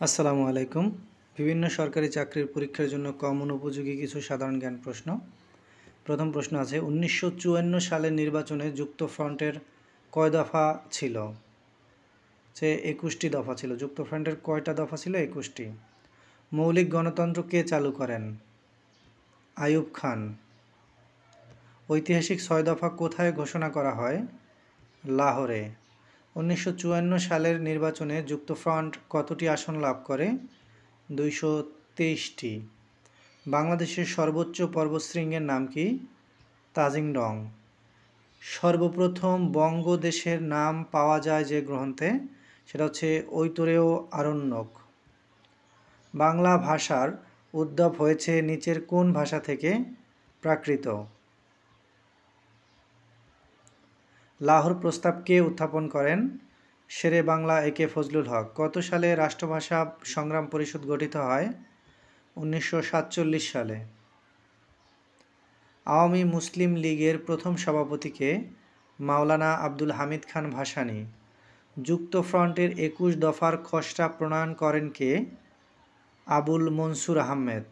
আসসালামু আলাইকুম। বিভিন্ন সরকারি চাকরির পরীক্ষার জন্য কমন উপযোগী কিছু সাধারণ জ্ঞান প্রশ্ন। প্রথম প্রশ্ন আছে 1954 সালের নির্বাচনে যুক্তফ্রন্টের কয় দফা ছিল? 21টি দফা ছিল। যুক্তফ্রন্টের কয়টা দফা ছিল? 21টি। মৌলিক গণতন্ত্র কে চালু করেন? আইয়ুব খান। ঐতিহাসিক 6 দফা কোথায় ঘোষণা করা হয়? লাহোরে। 1954 সালের নির্বাচনে যুক্তফ্রন্ট কতটি আসন লাভ করে? 223টি। বাংলাদেশের সর্বোচ্চ পর্বতশৃঙ্গের নাম কি? তাজিংডং। সর্বপ্রথম বঙ্গদেশের নাম পাওয়া যায় যে গ্রন্থে, সেটা হচ্ছে ঐতরেয় আরণ্যক। বাংলা ভাষার উদ্ভব হয়েছে নিচের কোন ভাষা থেকে? প্রাকৃত। লাহোর প্রস্তাব কে উত্থাপন করেন? শেরে বাংলা একে ফজলুল হক। কত সালে রাষ্ট্রভাষা সংগ্রাম পরিষদ গঠিত হয়? 1947 সালে। আওয়ামী মুসলিম লীগের প্রথম সভাপতি কে? মাওলানা আব্দুল হামিদ খান ভাসানী। যুক্তফ্রন্টের 21 দফার খসড়া প্রণয়ন করেন কে? আবুল মনসুর আহমেদ।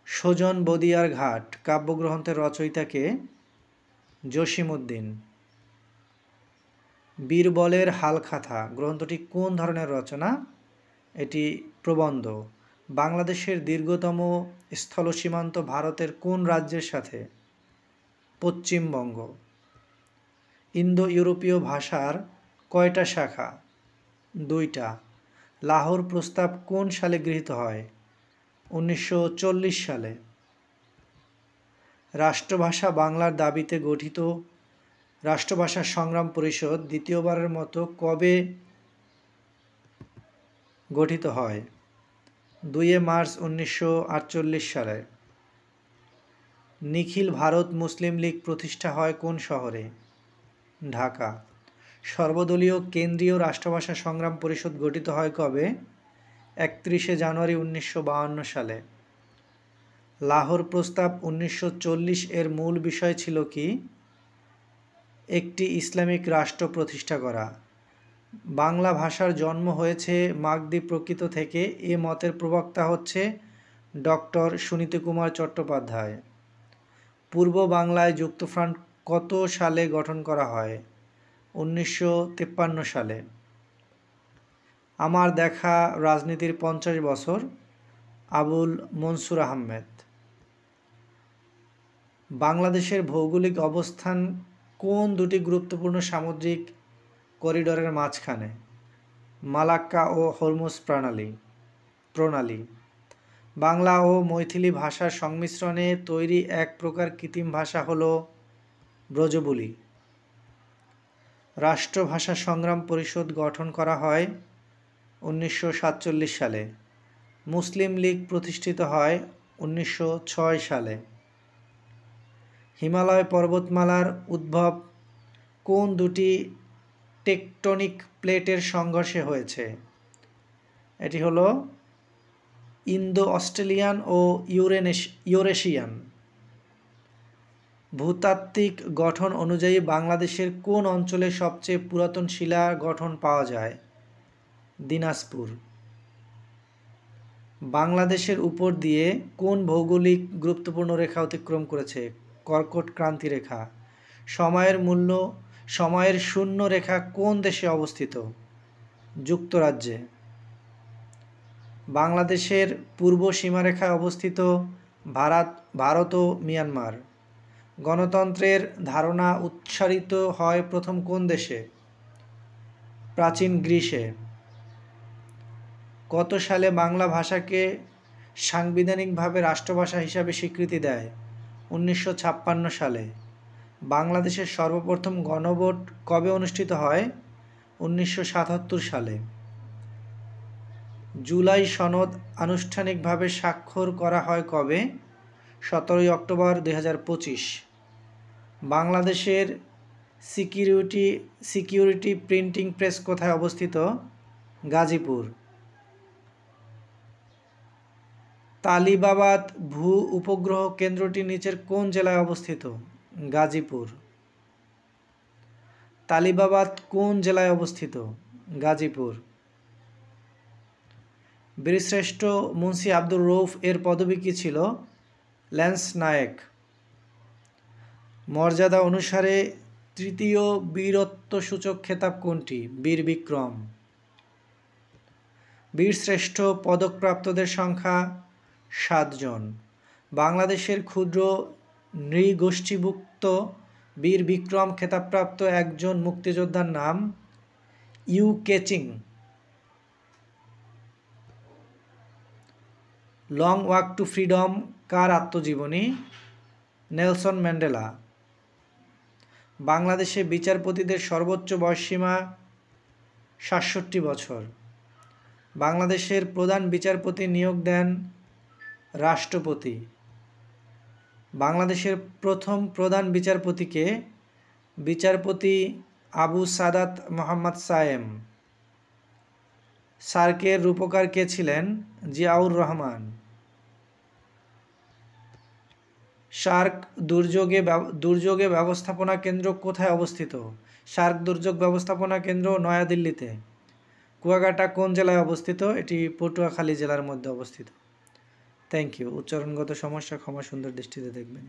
সুজন বদিয়ার ঘাট কাব্যগ্রন্থের রচয়িতা কে? জসিমউদ্দিন। বীরবলের হালখাতা গ্রন্থটি কোন ধরনের রচনা? এটি প্রবন্ধ। বাংলাদেশের দীর্ঘতম স্থলসীমান্ত ভারতের কোন রাজ্যের সাথে? পশ্চিমবঙ্গ। ইন্দো ইউরোপীয় ভাষার কয়টা শাখা? 2টা। লাহোর প্রস্তাব কোন সালে গৃহীত হয়? 1940 সালে। রাষ্ট্রভাষা বাংলার দাবিতে গঠিত রাষ্ট্রভাষা সংগ্রাম পরিষদ দ্বিতীয়বারের মতো কবে গঠিত হয়? 2 মার্চ 1948 সালে। নিখিল ভারত মুসলিম লীগ প্রতিষ্ঠা হয় কোন শহরে? ঢাকা। সর্বদলীয় কেন্দ্রীয় রাষ্ট্রভাষা সংগ্রাম পরিষদ গঠিত হয় কবে? 31 জানুয়ারি 1952 সালে। লাহোর প্রস্তাব 1940 এর মূল বিষয় ছিল কি? একটি ইসলামিক রাষ্ট্র প্রতিষ্ঠা করা। বাংলা ভাষার জন্ম হয়েছে মাগধী প্রকৃত থেকে, এ মতের প্রবক্তা হচ্ছে ডক্টর সুনীতিকুমার চট্টোপাধ্যায়। পূর্ব বাংলায় যুক্তফ্রন্ট কত সালে গঠন করা হয়? 1953 সালে। আমার দেখা রাজনীতির 50 বছর, আবুল মনসুর আহমেদ। বাংলাদেশের ভৌগোলিক অবস্থান কোন দুটি গুরুত্বপূর্ণ সামুদ্রিক করিডোরের মাঝখানে? মালাক্কা ও হরমুজ প্রণালী। বাংলা ও মৈথিলি ভাষার সংমিশ্রণে তৈরি এক প্রকার কৃত্রিম ভাষা হল ব্রজবুলি। রাষ্ট্রভাষা সংগ্রাম পরিষদ গঠন করা হয় 1947 সালে। মুসলিম লীগ প্রতিষ্ঠিত হয় 1906 সালে। হিমালয় পর্বতমালার উদ্ভব কোন দুটি টেকটনিক প্লেটের সংঘর্ষে হয়েছে? এটি হলো ইন্দো অস্ট্রেলিয়ান ও ইউরেশিয়ান। ভূতাত্ত্বিক গঠন অনুযায়ী বাংলাদেশের কোন অঞ্চলে সবচেয়ে পুরাতন শিলা গঠন পাওয়া যায়? দিনাজপুর। বাংলাদেশের উপর দিয়ে কোন ভৌগোলিক গুরুত্বপূর্ণ রেখা অতিক্রম করেছে? কর্কট ক্রান্তি রেখা। সময়ের শূন্য রেখা কোন দেশে অবস্থিত? যুক্তরাজ্যে। বাংলাদেশের পূর্ব সীমারেখায় অবস্থিত ভারত ও মিয়ানমার। গণতন্ত্রের ধারণা উচ্চারিত হয় প্রথম কোন দেশে? প্রাচীন গ্রিসে। কত সালে বাংলা ভাষাকে সাংবিধানিকভাবে রাষ্ট্রভাষা হিসাবে স্বীকৃতি দেয়? 1956 সালে। বাংলাদেশের সর্বপ্রথম গণভোট কবে অনুষ্ঠিত হয়? 1977 সালে। জুলাই সনদ আনুষ্ঠানিকভাবে স্বাক্ষর করা হয় কবে? 17 অক্টোবর 2025। বাংলাদেশের সিকিউরিটি প্রিন্টিং প্রেস কোথায় অবস্থিত? গাজীপুর। তালিবাবাদ ভূ উপগ্রহ কেন্দ্রটি নিচের কোন জেলায় অবস্থিত? গাজীপুর। তালিবাবাদ কোন জেলায় অবস্থিত? গাজীপুর। বীরশ্রেষ্ঠ মুন্সি আব্দুর রউফ এর পদবি কী ছিল? ল্যান্স নায়েক। মর্যাদা অনুসারে তৃতীয় বীরত্বসূচক খেতাব কোনটি? বীর বিক্রম। বীরশ্রেষ্ঠ পদকপ্রাপ্তদের সংখ্যা 7 জন। বাংলাদেশের ক্ষুদ্র নৃগোষ্ঠীভুক্ত বীর বিক্রম খেতাবপ্রাপ্ত একজন মুক্তিযোদ্ধার নাম U Kyaching. Long walk to freedom কার আত্মজীবনী? Nelson Mandela. বাংলাদেশে বিচারপতিদের সর্বোচ্চ বয়সসীমা ৬৭ বছর। বাংলাদেশের প্রধান বিচারপতি নিয়োগ দেন রাষ্ট্রপতি। বাংলাদেশের প্রথম প্রধান বিচারপতিকে? বিচারপতি আবু সাদাত মোহাম্মদ সায়েম। সার্কের রূপকার কে ছিলেন? জিয়াউর রহমান। সার্ক দুর্যোগে ব্যবস্থাপনা কেন্দ্র কোথায় অবস্থিত? সার্ক দুর্যোগ ব্যবস্থাপনা কেন্দ্র নয়াদিল্লিতে। কুয়াকাটা কোন জেলায় অবস্থিত? এটি পটুয়াখালী জেলার মধ্যে অবস্থিত। Thank you. উচ্চারণগত সমস্যা ক্ষমা সুন্দর দৃষ্টিতে দেখবেন।